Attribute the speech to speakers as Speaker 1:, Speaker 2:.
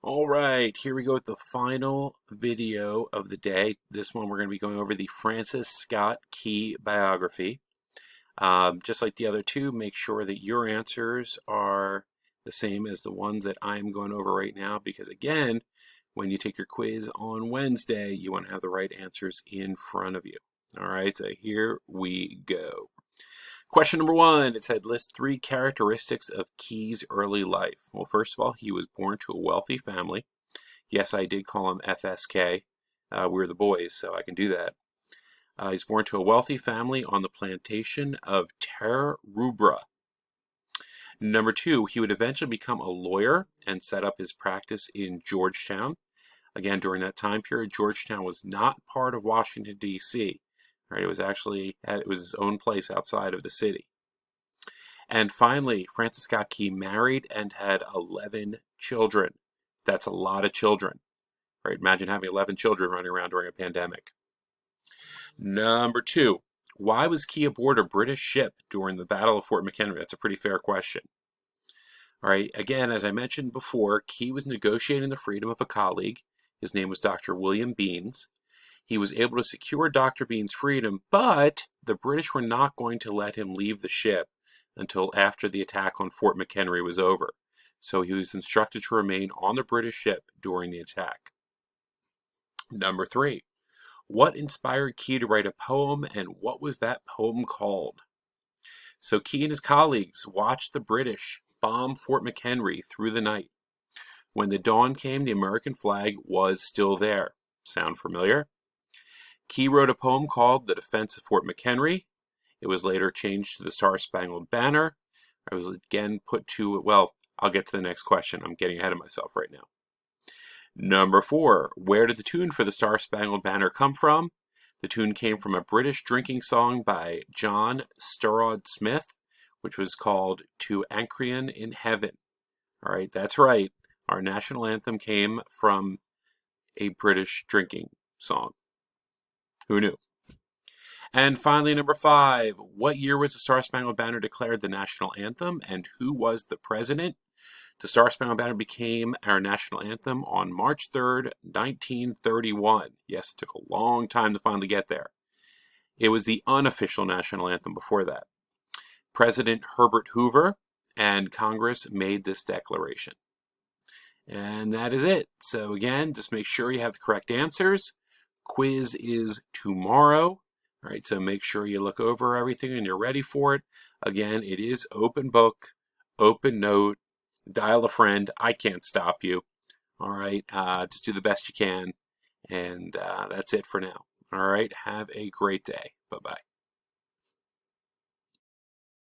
Speaker 1: All right, here we go with the final video of the day. This one we're going to be going over the Francis Scott Key biography. Just like the other two, make sure that your answers are the same as the ones that I'm going over right now, because again, when you take your quiz on Wednesday, you want to have the right answers in front of you. All right, so here we go. Question number one, it said list 3 characteristics of Key's early life. Well, first of all, he was born to a wealthy family. Yes, I did call him FSK. We're the boys, so I can do that. He's born to a wealthy family on the plantation of Terrubra. Number 2, he would eventually become a lawyer and set up his practice in Georgetown. Again, during that time period, Georgetown was not part of Washington, D.C. Right, it was his own place outside of the city. And finally, Francis Scott Key married and had 11 children. That's a lot of children. Right? Imagine having 11 children running around during a pandemic. Number 2, why was Key aboard a British ship during the Battle of Fort McHenry? That's a pretty fair question. All right, again, as I mentioned before, Key was negotiating the freedom of a colleague. His name was Dr. William Beans. He was able to secure Dr. Beans' freedom, but the British were not going to let him leave the ship until after the attack on Fort McHenry was over. So he was instructed to remain on the British ship during the attack. Number 3, what inspired Key to write a poem, and what was that poem called? So Key and his colleagues watched the British bomb Fort McHenry through the night. When the dawn came, the American flag was still there. Sound familiar? Key wrote a poem called The Defense of Fort McHenry. It was later changed to the Star-Spangled Banner. I was again put to, well, I'll get to the next question. I'm getting ahead of myself right now. Number 4, where did the tune for the Star-Spangled Banner come from? The tune came from a British drinking song by John Sturrod Smith, which was called To Ancrian in Heaven. All right, that's right. Our national anthem came from a British drinking song. Who knew? And finally, number 5, what year was the Star-Spangled Banner declared the national anthem, and who was the president? The Star-Spangled Banner became our national anthem on March 3rd, 1931. Yes, it took a long time to finally get there. It was the unofficial national anthem before that. President Herbert Hoover and Congress made this declaration. And that is it. So again, just make sure you have the correct answers. Quiz is tomorrow. All right, so make sure you look over everything and you're ready for it. Again, it is open book, open note, dial a friend. I can't stop you. All right, just do the best you can. And that's it for now. All right, have a great day. Bye-bye.